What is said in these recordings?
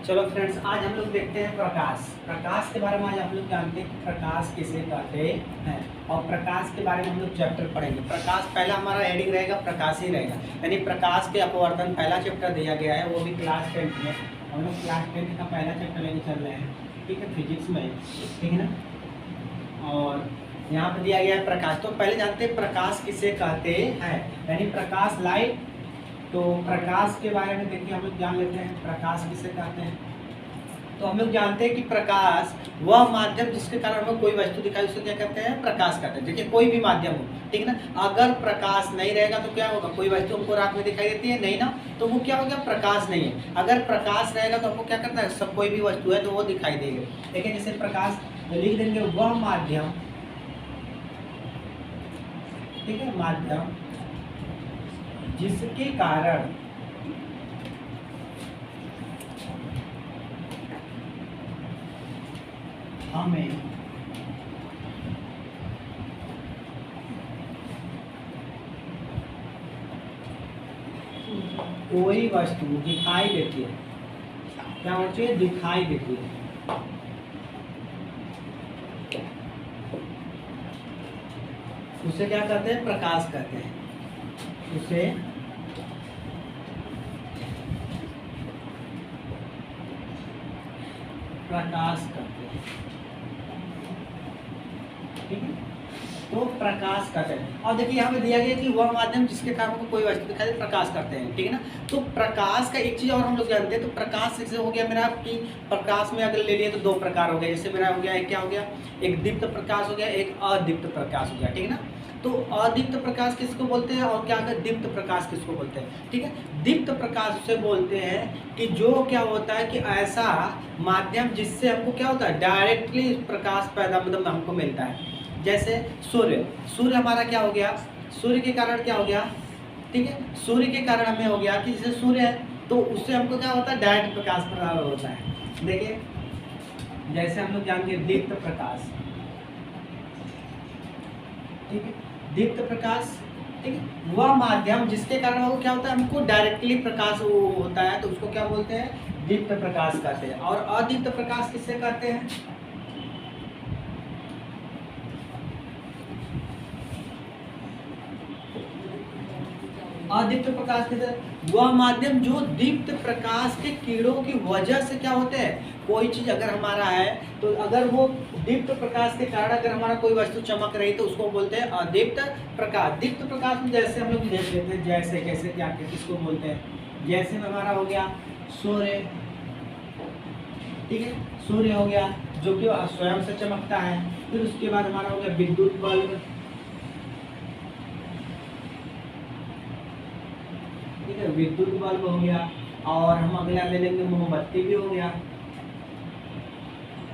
चलो फ्रेंड्स, आज हम लोग देखते हैं प्रकाश के बारे में। आज हम लोग जानते हैं कि प्रकाश किसे कहते हैं और प्रकाश के बारे में हम लोग चैप्टर पढ़ेंगे। प्रकाश पहला हमारा हेडिंग रहेगा, प्रकाश ही रहेगा, यानी प्रकाश के अपवर्तन पहला चैप्टर दिया गया है, वो भी क्लास 10th में। हम लोग क्लास 10th का पहला चैप्टर लेके चल रहे हैं, ठीक है, फिजिक्स में, ठीक है ना। और यहाँ पर दिया गया है प्रकाश। तो पहले जानते हैं प्रकाश किसे कहते हैं, यानी प्रकाश, लाइट। तो प्रकाश के बारे में देखिए हम लोग जान लेते हैं प्रकाश किसे कहते हैं। तो हम लोग जानते हैं कि प्रकाश वह माध्यम जिसके कारण हमें कोई वस्तु दिखाई, उसको क्या कहते हैं, प्रकाश कहते हैं। देखिए कोई भी माध्यम हो, ठीक है ना, अगर प्रकाश नहीं रहेगा तो क्या होगा, कोई वस्तु हमको रात में दिखाई देती है नहीं ना, तो वो क्या हो गया, प्रकाश नहीं है। अगर प्रकाश रहेगा तो हमको क्या करना है, सब कोई भी वस्तु है तो वो दिखाई देगी। लेकिन जैसे प्रकाश लिख देंगे वह माध्यम, ठीक है, माध्यम जिसके कारण हमें कोई वस्तु दिखाई देती है, क्या होती है, दिखाई देती है। उसे क्या कहते हैं, प्रकाश कहते हैं। उसे प्रकाश कहते हैं, ठीक है। तो प्रकाश कहते हैं। और देखिए यहाँ पे दिया गया कि वह माध्यम जिसके कारण को कोई वस्तु दिखाई दे, प्रकाश करते हैं, ठीक है ना। तो प्रकाश का एक चीज और हम लोग जानते हैं। तो प्रकाश जैसे हो गया मेरा कि प्रकाश में अगर ले लिए तो दो प्रकार हो गए। जैसे मेरा हो गया एक क्या हो गया, एक दीप्त प्रकाश हो गया, एक अदीप्त प्रकाश हो गया, ठीक है ना। तो अदीप्त प्रकाश किसको बोलते हैं और क्या दीप्त प्रकाश किसको बोलते हैं, ठीक है। दीप्त प्रकाश उसे बोलते हैं कि जो क्या होता है कि ऐसा माध्यम जिससे हमको क्या होता है, डायरेक्टली प्रकाश पैदा मतलब हमको मिलता है। जैसे सूर्य हमारा क्या हो गया, सूर्य के कारण क्या हो गया, ठीक है, सूर्य के कारण हमें हो गया कि जैसे सूर्य है तो उससे हमको क्या होता है, डायरेक्ट प्रकाश प्राप्त होता है। देखिए जैसे हम लोग जानेंगे दीप्त प्रकाश, ठीक है, दीप्त प्रकाश, ठीक है, वह माध्यम जिसके कारण वो क्या होता है, हमको डायरेक्टली प्रकाश वो होता है, तो उसको क्या बोलते हैं, दीप्त प्रकाश कहते हैं। और अदीप्त प्रकाश किससे कहते हैं, अदीप्त प्रकाश के वह माध्यम जो दीप्त प्रकाश के किरणों की वजह से क्या होते हैं, कोई चीज अगर हमारा है तो अगर वो दीप्त प्रकाश के कारण अगर हमारा कोई वस्तु चमक रही तो उसको बोलते हैं अदीप्त प्रकाश। दीप्त प्रकाश में जैसे हम लोग देख लेते हैं, जैसे कैसे क्या किसको बोलते हैं, जैसे हमारा हो गया सूर्य, ठीक है, सूर्य हो गया जो कि स्वयं से चमकता है। फिर उसके बाद हमारा हो गया विद्युत बल्ब, ठीक है, विद्युत बल्ब हो गया। और हम अगला ले लेंगे मोमबत्ती भी हो गया,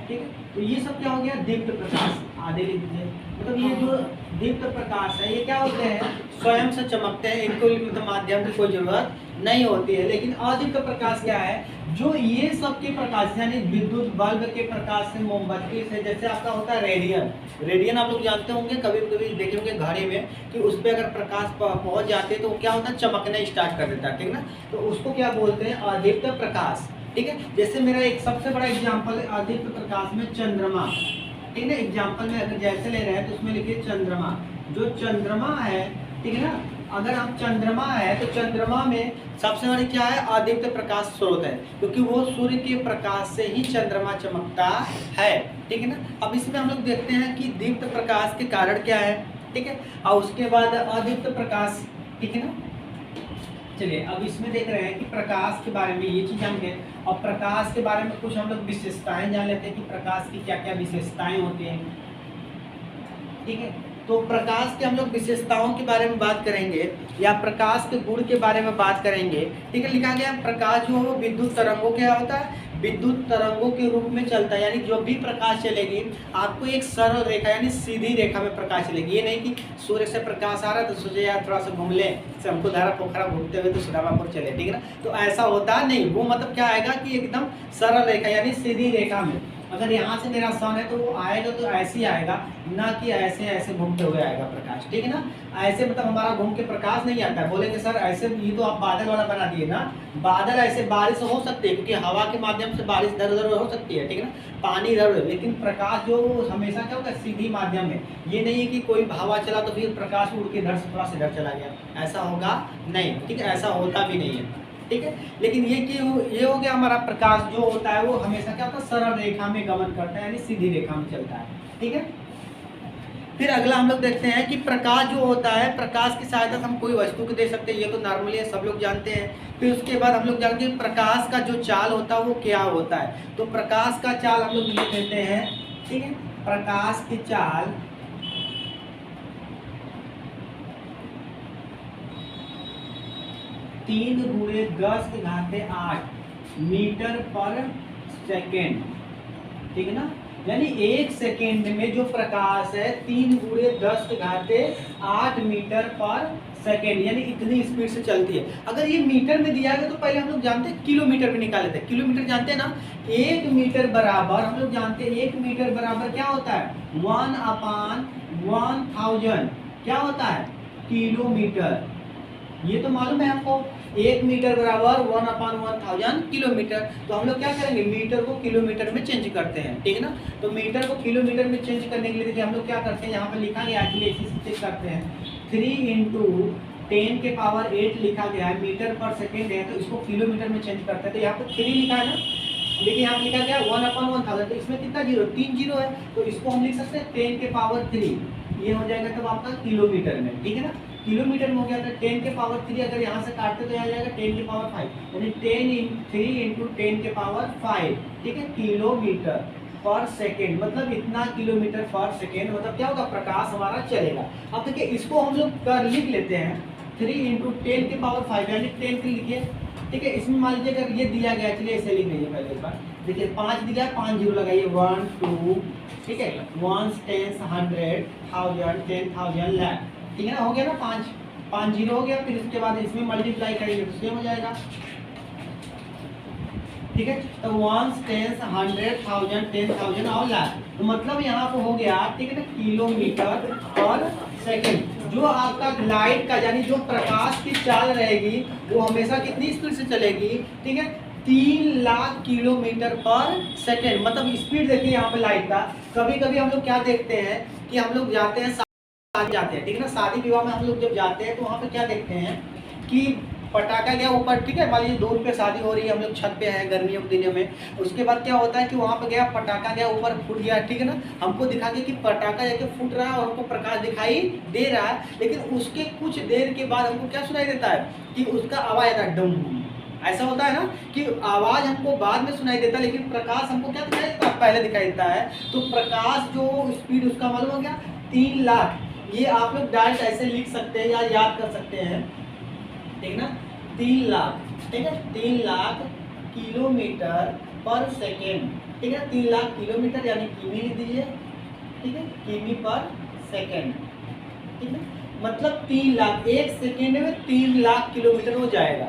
ठीक है। तो ये सब क्या हो गया, दीप्त प्रकाश। आधे लिख दीजिए, मतलब ये जो दीप्त प्रकाश है ये क्या होते हैं, स्वयं से चमकते हैं, इनको मतलब माध्यम की कोई जरूरत नहीं होती है। लेकिन अदीप्त प्रकाश क्या है, जो ये सब के प्रकाश यानी विद्युत बल्ब के प्रकाश से, मोमबत्ती से, जैसे आपका होता है रेडियन आप लोग जानते होंगे, कभी कभी देखे होंगे घड़ी में कि उस पर अगर प्रकाश पहुंच जाते हैं तो क्या होता है, चमकने स्टार्ट कर देता है, ठीक है ना। तो उसको क्या बोलते हैं, अदीप्त प्रकाश, ठीक है। जैसे मेरा एक सबसे बड़ा एग्जाम्पल है अदीप्त प्रकाश में चंद्रमा, ठीक है ना। एग्जाम्पल में अगर जैसे ले रहे हैं तो उसमें लिखिए चंद्रमा। जो चंद्रमा है, ठीक है ना, अगर आप चंद्रमा है तो चंद्रमा में सबसे बड़ी क्या है, अदीप्त प्रकाश स्रोत है, क्योंकि वो सूर्य के प्रकाश से ही चंद्रमा चमकता है, ठीक है ना। अब इसमें हम लोग देखते हैं कि दीप्त प्रकाश के कारण क्या है, ठीक है, और उसके बाद अदीप्त प्रकाश, ठीक है ना। चलिए अब इसमें देख रहे हैं कि प्रकाश के बारे में ये चीज जान गए, और प्रकाश के बारे में कुछ हम लोग विशेषताएं जान लेते हैं कि प्रकाश की क्या क्या विशेषताएं होती हैं, ठीक है। तो प्रकाश के हम लोग विशेषताओं के बारे में बात करेंगे या प्रकाश के गुण के बारे में बात करेंगे, ठीक है। लिखा गया प्रकाश जो है विद्युत तरंगों क्या होता है, विद्युत तरंगों के रूप में चलता है, यानी जो भी प्रकाश चलेगी आपको एक सरल रेखा यानी सीधी रेखा में प्रकाश चलेगी। ये नहीं कि सूर्य से प्रकाश आ रहा है तो सोचे यार थोड़ा सा घूम ले, हमको धारा पोखरा घूमते हुए तो सुदामापुर चले, ठीक है ना। तो ऐसा होता नहीं, वो मतलब क्या आएगा कि एकदम सरल रेखा यानी सीधी रेखा में। अगर यहाँ से मेरा सन है तो वो आएगा तो ऐसे ही आएगा, ना कि ऐसे ऐसे घूमते हुए आएगा प्रकाश, ठीक है ना। ऐसे मतलब हमारा घूम के प्रकाश नहीं आता है। बोलेंगे सर ऐसे, ये तो आप बादल वाला बना दिए ना। बादल ऐसे बारिश हो सकती है, क्योंकि हवा के माध्यम से बारिश इधर उधर हो सकती है, ठीक है ना, पानी इधर उधर, लेकिन प्रकाश जो हमेशा क्या होता है, सीधी माध्यम है। ये नहीं है कि कोई हवा चला तो फिर प्रकाश उड़ के इधर से थोड़ा सा इधर चला गया, ऐसा होगा नहीं, ठीक है, ऐसा होता भी नहीं है, ठीक है। लेकिन ये हो गया हमारा प्रकाश जो होता है वो हमेशा क्या होता है, सरल रेखा में गमन करता है, यानी सीधी रेखा में चलता है, ठीक है। फिर अगला हम लोग देखते हैं कि प्रकाश जो होता है, प्रकाश की सहायता से हम कोई वस्तु को देख सकते हैं, ये तो नॉर्मली सब लोग जानते हैं। फिर उसके बाद हम लोग जानते हैं प्रकाश का जो चाल होता है वो क्या होता है। तो प्रकाश का चाल हम लोग लिख देते हैं, ठीक है। प्रकाश की चाल 3×10⁸ मीटर पर सेकेंड, ठीक है ना। यानी 1 सेकेंड में जो प्रकाश है 3×10⁸ मीटर पर सेकेंड, यानी इतनी स्पीड से चलती है। अगर ये मीटर में दिया गया तो पहले हम लोग जानते हैं किलोमीटर में निकाले थे। किलोमीटर जानते हैं ना, 1 मीटर बराबर, हम लोग जानते हैं 1 मीटर बराबर क्या होता है, 1/1000 क्या होता है, किलोमीटर। ये तो मालूम है आपको, 1 मीटर बराबर 1/1000 किलोमीटर। तो हम लोग क्या करेंगे, मीटर को किलोमीटर में चेंज करते हैं, ठीक है ना। तो मीटर को किलोमीटर में चेंज करने के लिए देखिए हम लोग क्या करते हैं, यहाँ पे लिखा गया है, इसी से चेक करते हैं। 3×10⁸ लिखा गया है, मीटर पर सेकेंड है, तो इसको किलोमीटर में चेंज करते हैं। तो यहाँ पे 3 लिखा है ना, देखिए यहाँ लिखा गया 1/1000, तो इसमें कितना जीरो, 3 जीरो है, तो इसको हम लिख सकते हैं 10⁻3, ये हो जाएगा तब आपका किलोमीटर में, ठीक है ना। किलोमीटर में हो गया था 10⁻3, अगर यहाँ से काटते तो यहाँ जाएगा 10⁵, यानी 3×10⁵, ठीक है, किलोमीटर पर सेकेंड, मतलब इतना किलोमीटर पर सेकेंड, मतलब क्या होगा, प्रकाश हमारा चलेगा। अब देखिए इसको हम लोग कर लिख लेते हैं 3×10⁵, यानी 10 के लिखिए, ठीक है। इसमें मान लीजिए अगर ये दिया गया, चलिए ऐसे लिख लीजिए पहले एक बार, देखिए 5 दिया, 5 जीरो लगाइए, 1 2, ठीक है, 1 10 100 1000 10,000 लाख, ठीक है ना, हो गया ना, 5 जीरो हो गया। फिर इसके बाद इसमें मल्टीप्लाई करेंगे तो सेम हो जाएगा, ठीक है। तो 1 10 100 1000 10,000 और लाख, तो मतलब यहाँ पे हो गया, ठीक है ना, किलोमीटर पर सेकेंड। जो आपका लाइट का यानी जो प्रकाश की चाल रहेगी वो हमेशा कितनी स्पीड से चलेगी, ठीक है, 3 लाख किलोमीटर पर सेकेंड। मतलब स्पीड देखिए यहाँ पे लाइट का। कभी कभी हम लोग क्या देखते हैं कि हम लोग जाते हैं जाते हैं, ठीक है ना, शादी विवाह में हम लोग जब जाते हैं तो वहाँ पे क्या देखते हैं कि पटाखा गया ऊपर, ठीक है, मान लीजिए दूर पे शादी हो रही है, हम लोग छत पे हैं गर्मियों के दिनों में। उसके बाद क्या होता है कि वहाँ पे गया पटाखा गया ऊपर, फूट गया, ठीक है ना, हमको दिखा के कि पटाखा जाके फूट रहा है और हमको प्रकाश दिखाई दे रहा है। लेकिन उसके कुछ देर के बाद हमको क्या सुनाई देता है कि उसका आवाज आता है, डम। ऐसा होता है ना कि आवाज हमको बाद में सुनाई देता है, लेकिन प्रकाश हमको क्या दिखाई देता है, पहले दिखाई देता है। तो प्रकाश जो स्पीड उसका मालूम हो गया 3 लाख। ये आप लोग डायरेक्ट ऐसे लिख सकते हैं या याद कर सकते हैं, ठीक ना, 3 लाख, ठीक है, 3 लाख किलोमीटर पर सेकेंड, ठीक है, 3 लाख किलोमीटर यानी किमी लिख दीजिए, ठीक है, किमी पर सेकेंड, ठीक है, मतलब 3 लाख, 1 सेकेंड में 3 लाख किलोमीटर हो जाएगा।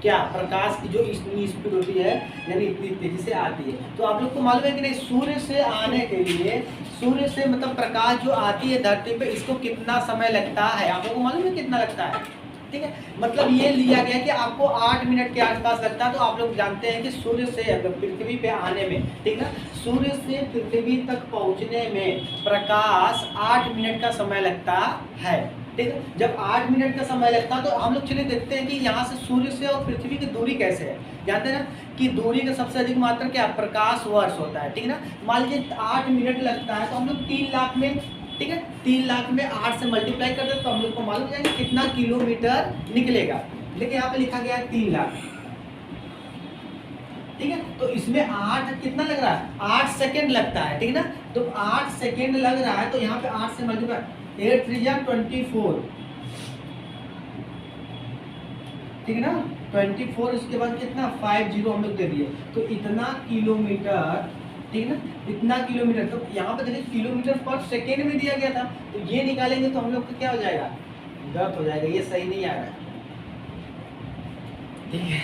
क्या, प्रकाश की जो इतनी स्पीड होती है, यानी इतनी तेजी से आती है। तो आप लोग को मालूम है कि नहीं, सूर्य से आने के लिए, सूर्य से मतलब प्रकाश जो आती है धरती पे, इसको कितना समय लगता है, आप लोग को मालूम है कितना लगता है, ठीक है। मतलब ये लिया गया कि आपको 8 मिनट के आसपास लगता है। तो आप लोग जानते हैं कि सूर्य से पृथ्वी पे आने में, ठीक ना, सूर्य से पृथ्वी तक पहुंचने में प्रकाश 8 मिनट का समय लगता है, ठीक है। जब 8 मिनट का समय लगता है तो हम लोग चलिए देखते हैं कि यहाँ से सूर्य से और पृथ्वी की दूरी कैसे है। जानते हैं ना कि दूरी का सबसे अधिक मात्रा क्या, प्रकाश वर्ष होता है, ठीक है ना। मान लीजिए 8 मिनट लगता है, तो हम लोग 3 लाख में, ठीक है, 3 लाख में 8 से मल्टीप्लाई कर दे तो हम लोग को मालूम जाएगा कितना किलोमीटर निकलेगा। देखिए यहाँ पे लिखा गया है 3 लाख, ठीक है। तो इसमें 8 कितना लग रहा है, 8 सेकेंड लगता है, ठीक है ना। तो 8 सेकेंड लग रहा है, तो यहाँ पे 8 से मल्टीप्लाई, 8 3 जा 24, ठीक है ना, 24। उसके बाद कितना 50 हम लोग दे दिए, तो इतना किलोमीटर, ठीक है ना, इतना किलोमीटर। तो यहाँ पे देखिए किलोमीटर पर सेकेंड में दिया गया था, तो ये निकालेंगे तो हम लोग का क्या हो जाएगा, गलत हो जाएगा, ये सही नहीं आ रहा है, ठीक है।